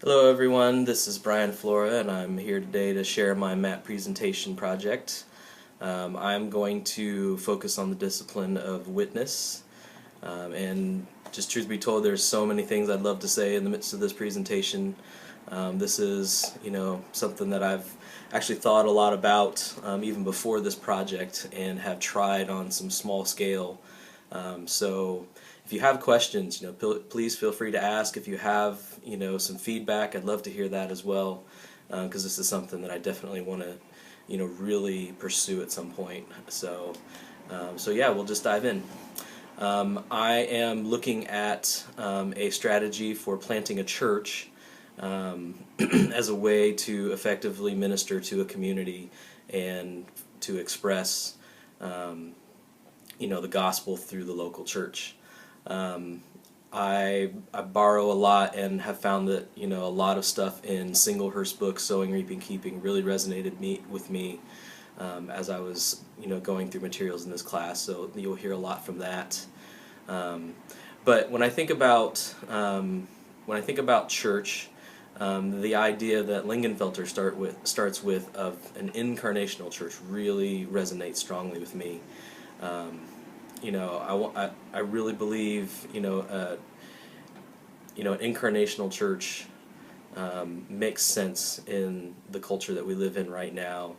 Hello everyone, this is Brian Flora and I'm here today to share my MAP presentation project. I'm going to focus on the discipline of witness, and just truth be told, there's so many things I'd love to say in the midst of this presentation. This is, something that I've actually thought a lot about even before this project and have tried on some small scale. So if you have questions, please feel free to ask. If you have, some feedback, I'd love to hear that as well, because this is something that I definitely want to, really pursue at some point. So yeah, we'll just dive in. I am looking at a strategy for planting a church as a way to effectively minister to a community and to express, the gospel through the local church. I borrow a lot and have found that a lot of stuff in Singlehurst's book Sowing, Reaping, Keeping really resonated with me as I was going through materials in this class. So you'll hear a lot from that. But when I think about church, the idea that Lingenfelter starts with of an incarnational church really resonates strongly with me. I really believe an incarnational church makes sense in the culture that we live in right now,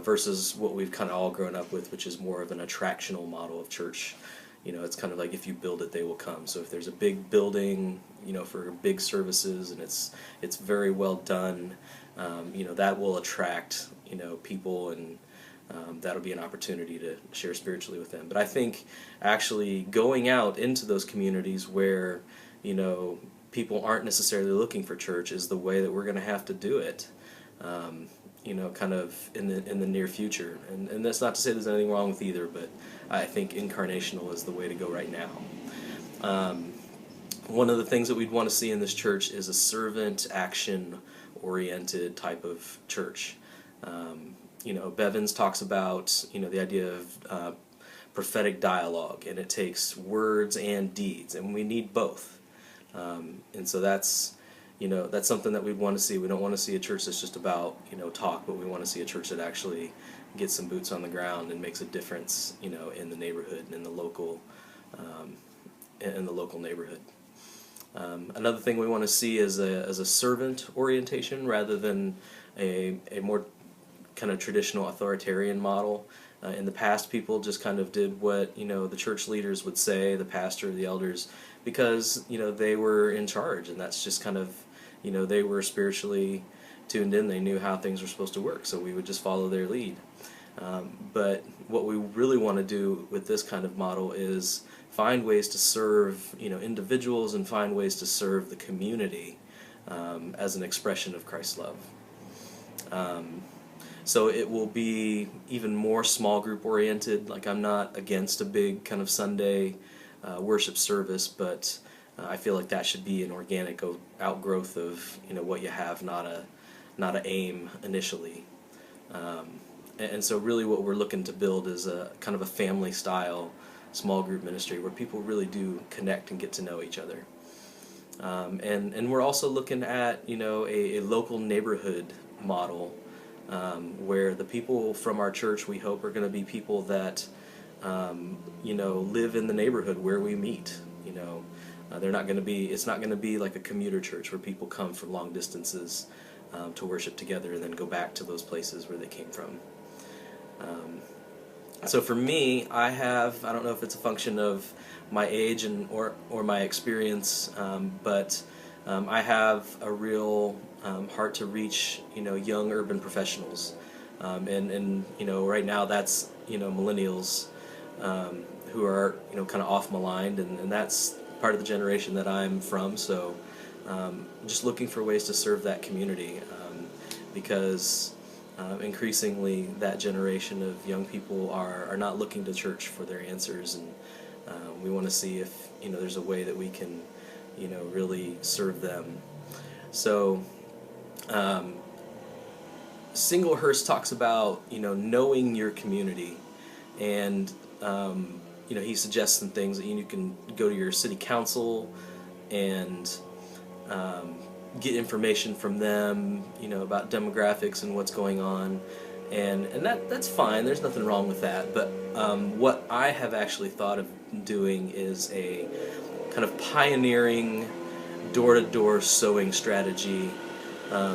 versus what we've kind of all grown up with, which is more of an attractional model of church. It's kind of like if you build it, they will come. So if there's a big building, for big services, and it's very well done, that will attract people, and that'll be an opportunity to share spiritually with them. But I think actually going out into those communities where people aren't necessarily looking for church is the way that we're going to have to do it. Kind of in the near future. And that's not to say there's anything wrong with either, but I think incarnational is the way to go right now. One of the things that we'd want to see in this church is a servant action oriented type of church. Bevins talks about the idea of prophetic dialogue, and it takes words and deeds, and we need both. And so that's something that we'd want to see. We don't want to see a church that's just about talk, but we want to see a church that actually gets some boots on the ground and makes a difference in the neighborhood and in the local neighborhood. Another thing we want to see is a servant orientation rather than a more kind of traditional authoritarian model. In the past, people just kind of did what the church leaders would say, the pastor, the elders, because they were in charge, and that's just kind of they were spiritually tuned in. They knew how things were supposed to work, so we would just follow their lead. But what we really want to do with this kind of model is find ways to serve individuals and find ways to serve the community as an expression of Christ's love. So it will be even more small group oriented. Like, I'm not against a big kind of Sunday worship service, but I feel like that should be an organic outgrowth of what you have, not a aim initially. And so really what we're looking to build is a kind of a family style small group ministry where people really do connect and get to know each other. And we're also looking at a local neighborhood model, where the people from our church, we hope, are going to be people that live in the neighborhood where we meet. They're not going to be. It's not going to be like a commuter church where people come from long distances to worship together and then go back to those places where they came from. So for me, I don't know if it's a function of my age or my experience, but I have a real heart to reach young urban professionals, and right now that's millennials who are kind of off maligned, and that's part of the generation that I'm from. So just looking for ways to serve that community, because increasingly that generation of young people are not looking to church for their answers, and we want to see if there's a way that we can really serve them. So Singlehurst talks about knowing your community, and he suggests some things that you can go to your city council and get information from them, about demographics and what's going on, and that's fine. There's nothing wrong with that. But what I have actually thought of doing is a kind of pioneering door-to-door sowing strategy,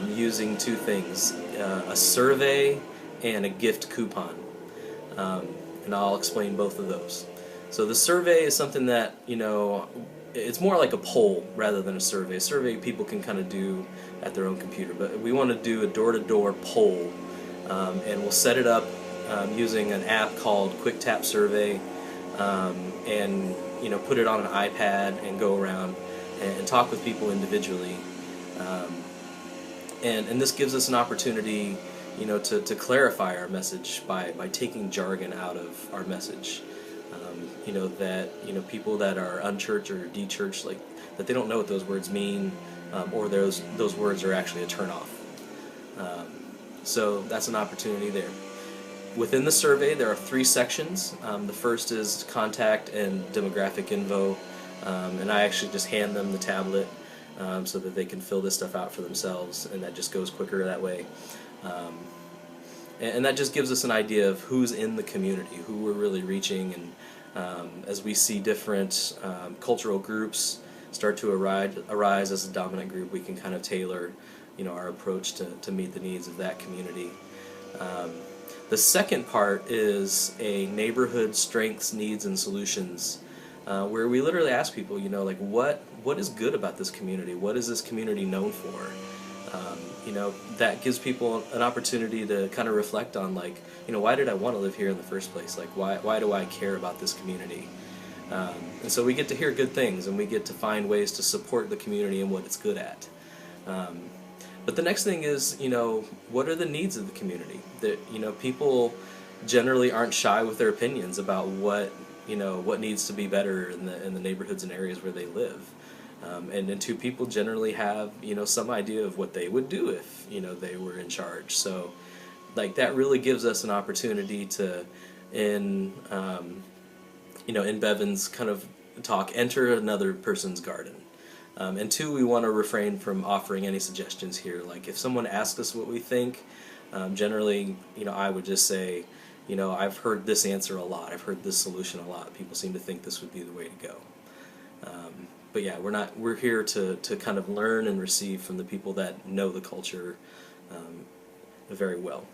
using two things: a survey and a gift coupon. And I'll explain both of those. So the survey is something that, it's more like a poll rather than a survey. A survey people can kind of do at their own computer, but we want to do a door-to-door poll, and we'll set it up using an app called Quick Tap Survey, and put it on an iPad and go around and talk with people individually. And this gives us an opportunity, to clarify our message by taking jargon out of our message. That people that are unchurched or de-churched, like that, they don't know what those words mean, or those words are actually a turnoff. So that's an opportunity there. Within the survey, there are 3 sections. The first is contact and demographic info, and I actually just hand them the tablet so that they can fill this stuff out for themselves, and that just goes quicker that way. And that just gives us an idea of who's in the community, who we're really reaching, and as we see different cultural groups start to arise as a dominant group, we can kind of tailor, our approach to meet the needs of that community. The second part is a neighborhood strengths, needs, and solutions, where we literally ask people, like what is good about this community? What is this community known for? That gives people an opportunity to kind of reflect on, like, why did I want to live here in the first place? Like, why do I care about this community? And so we get to hear good things, and we get to find ways to support the community and what it's good at. But the next thing is, what are the needs of the community? That, people generally aren't shy with their opinions about what needs to be better in the neighborhoods and areas where they live. And then 2 people generally have, some idea of what they would do if, they were in charge. So, like, that really gives us an opportunity to, in Bevan's kind of talk, enter another person's garden. And 2, we want to refrain from offering any suggestions here. Like, if someone asks us what we think, generally, I would just say, I've heard this answer a lot. I've heard this solution a lot. People seem to think this would be the way to go. But yeah, we're here to kind of learn and receive from the people that know the culture very well.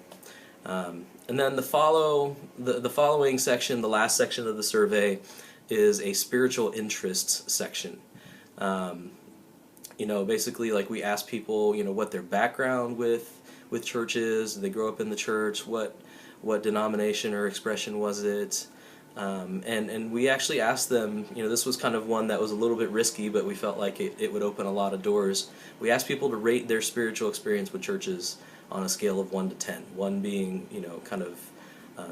And then the following section, the last section of the survey, is a spiritual interests section. Basically, like, we ask people, what their background with church is. Did they grow up in the church? What denomination or expression was it? And we actually asked them, this was kind of one that was a little bit risky, but we felt like it would open a lot of doors. We asked people to rate their spiritual experience with churches on a scale of 1 to 10. 1 being, kind of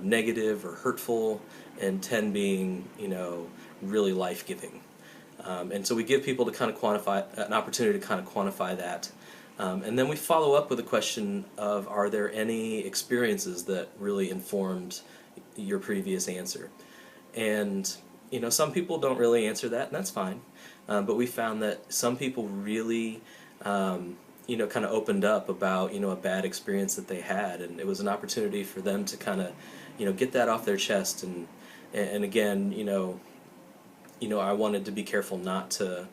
negative or hurtful, and 10 being, really life-giving. And so we give people to kind of an opportunity to kind of quantify that. And then we follow up with a question of, are there any experiences that really informed your previous answer? And, some people don't really answer that, and that's fine. But we found that some people really, kind of opened up about, a bad experience that they had, and it was an opportunity for them to kind of, get that off their chest. And again, I wanted to be careful not to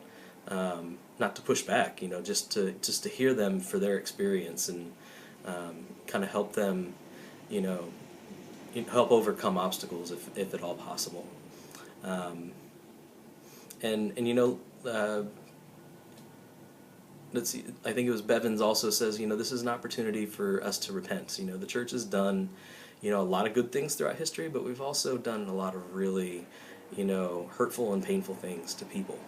push back, just to hear them for their experience, and kind of help them, help overcome obstacles if at all possible. Let's see, I think it was Bevins also says, this is an opportunity for us to repent. The church has done, a lot of good things throughout history, but we've also done a lot of really, hurtful and painful things to people.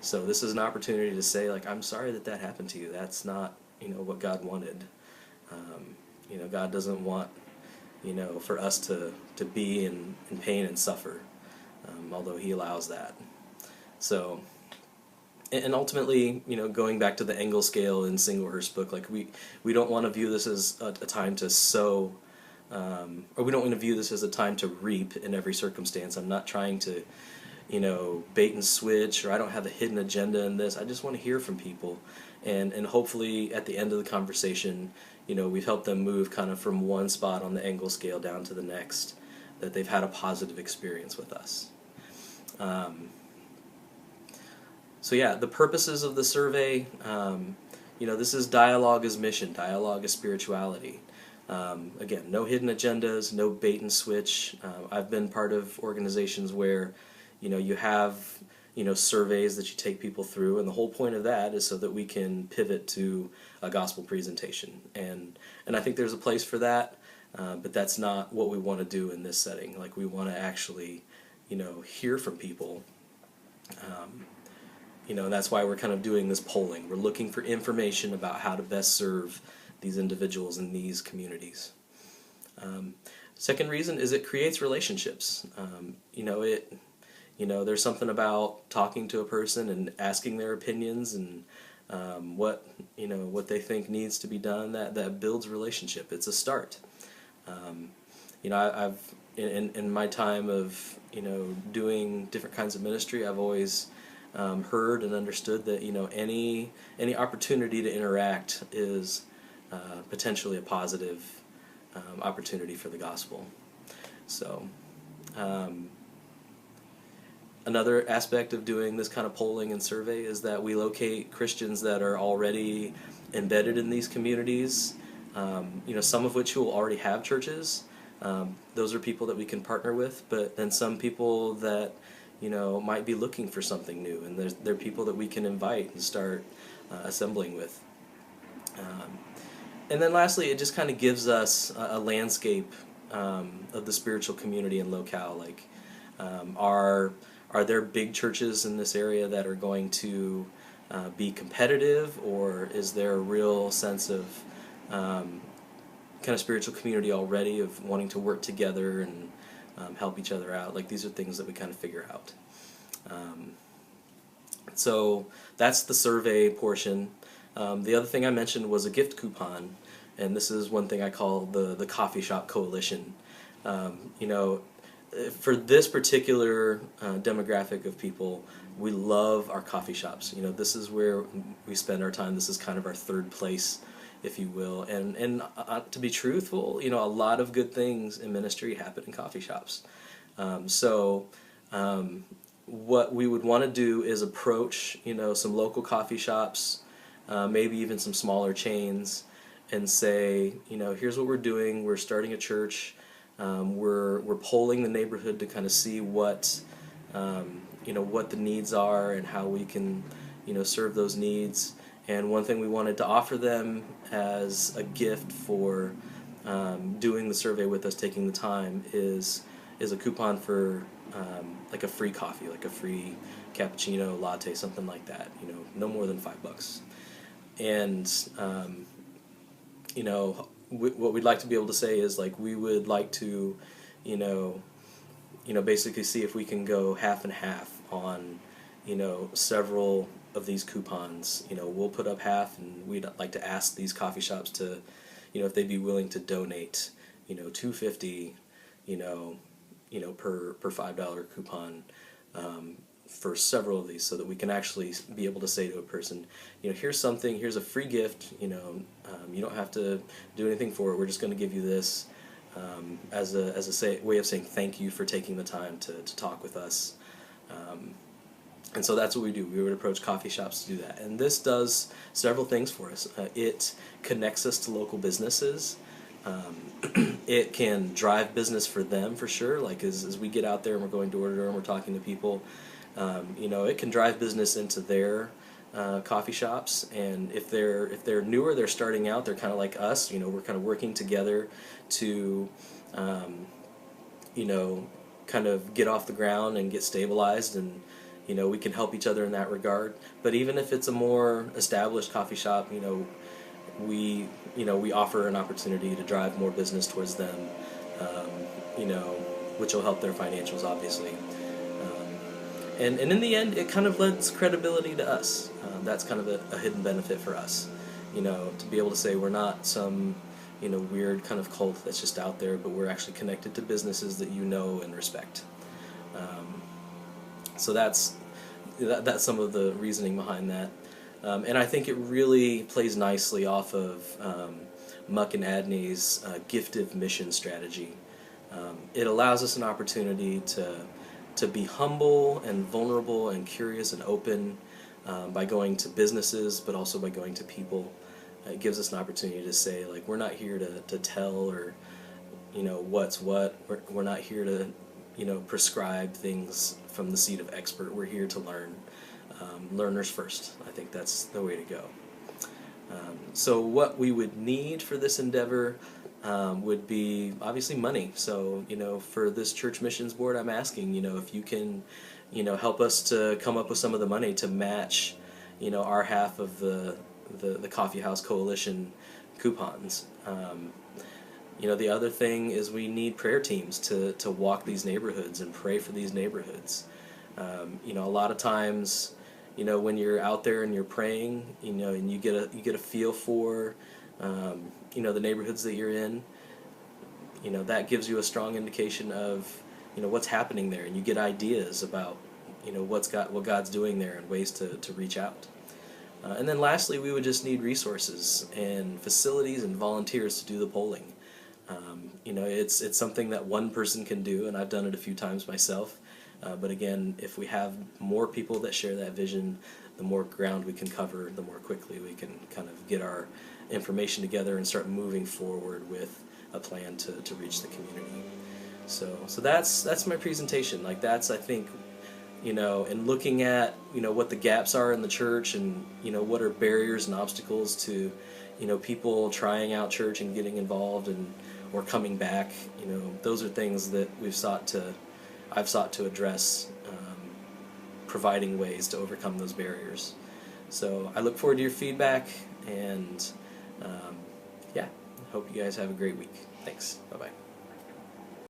So this is an opportunity to say, like, I'm sorry that happened to you. That's not, what God wanted. God doesn't want, for us to be in pain and suffer, although He allows that. So, and ultimately, going back to the Engel scale in Singlehurst's book, like, we don't want to view this as a time to sow, or we don't want to view this as a time to reap in every circumstance. I'm not trying to, bait and switch, or I don't have a hidden agenda in this. I just want to hear from people, and hopefully at the end of the conversation, we've helped them move kind of from one spot on the angle scale down to the next, that they've had a positive experience with us. So yeah, the purposes of the survey, this is dialogue is mission, dialogue is spirituality. Again, no hidden agendas, no bait and switch. I've been part of organizations where, you have, surveys that you take people through, and the whole point of that is so that we can pivot to a gospel presentation. And I think there's a place for that, but that's not what we want to do in this setting. Like, we want to actually, hear from people. And that's why we're kind of doing this polling. We're looking for information about how to best serve these individuals in these communities. Second reason is it creates relationships. There's something about talking to a person and asking their opinions and what they think needs to be done. That builds relationship. It's a start. I've in my time of doing different kinds of ministry, I've always heard and understood that any opportunity to interact is potentially a positive opportunity for the gospel. So another aspect of doing this kind of polling and survey is that we locate Christians that are already embedded in these communities, some of which will already have churches. Those are people that we can partner with, but then some people that might be looking for something new, and there are people that we can invite and start assembling with. And then lastly, it just kind of gives us a landscape of the spiritual community and locale. Like, are there big churches in this area that are going to be competitive, or is there a real sense of kind of spiritual community already of wanting to work together and help each other out? Like, these are things that we kind of figure out. So that's the survey portion. The other thing I mentioned was a gift coupon, and this is one thing I call the coffee shop coalition. For this particular demographic of people, we love our coffee shops. This is where we spend our time. This is kind of our third place, if you will. And to be truthful, a lot of good things in ministry happen in coffee shops. What we would want to do is approach, some local coffee shops, maybe even some smaller chains, and say, here's what we're doing. We're starting a church. We're polling the neighborhood to kind of see what the needs are and how we can, serve those needs. And one thing we wanted to offer them as a gift for doing the survey with us, taking the time, is a coupon for like a free coffee, like a free cappuccino, latte, something like that. No more than $5. And what we'd like to be able to say is, like, we would like to, basically see if we can go half and half on, several of these coupons. We'll put up half, and we'd like to ask these coffee shops to, if they'd be willing to donate, $2.50, per $5 coupon for several of these, so that we can actually be able to say to a person, here's something, here's a free gift, you don't have to do anything for it. We're just going to give you this as a way of saying thank you for taking the time to talk with us. And so that's what we do. We would approach coffee shops to do that. And this does several things for us. It connects us to local businesses. It can drive business for them, for sure. Like, as we get out there and we're going door to door and we're talking to people, it can drive business into their coffee shops. And if they're newer, they're starting out, they're kind of like us. We're kind of working together to kind of get off the ground and get stabilized, and we can help each other in that regard. But even if it's a more established coffee shop, we offer an opportunity to drive more business towards them, which will help their financials, obviously. And in the end, it kind of lends credibility to us. That's kind of a hidden benefit for us, to be able to say we're not some, weird kind of cult that's just out there, but we're actually connected to businesses that and respect. So that's some of the reasoning behind that. And I think it really plays nicely off of Muck and Adney's gifted mission strategy. It allows us an opportunity to be humble and vulnerable and curious and open by going to businesses, but also by going to people. It gives us an opportunity to say, like, we're not here to tell or, what's what. We're not here to, prescribe things from the seat of expert. We're here to learn. Learners first. I think that's the way to go. So what we would need for this endeavor would be obviously money. So, for this church missions board, I'm asking, if you can, help us to come up with some of the money to match, our half of the Coffee House Coalition coupons. The other thing is we need prayer teams to walk these neighborhoods and pray for these neighborhoods. A lot of times, when you're out there and you're praying, and you get a feel for, the neighborhoods that you're in, that gives you a strong indication of, what's happening there, and you get ideas about, what God's doing there and ways to reach out. And then lastly, we would just need resources and facilities and volunteers to do the polling. It's something that one person can do, and I've done it a few times myself. But again, if we have more people that share that vision, the more ground we can cover, the more quickly we can kind of get our information together and start moving forward with a plan to reach the community. So that's my presentation. Like, that's, I think, and looking at, what the gaps are in the church and, what are barriers and obstacles to, people trying out church and getting involved or coming back, those are things that I've sought to address, providing ways to overcome those barriers. So I look forward to your feedback, and hope you guys have a great week. Thanks. Bye-bye.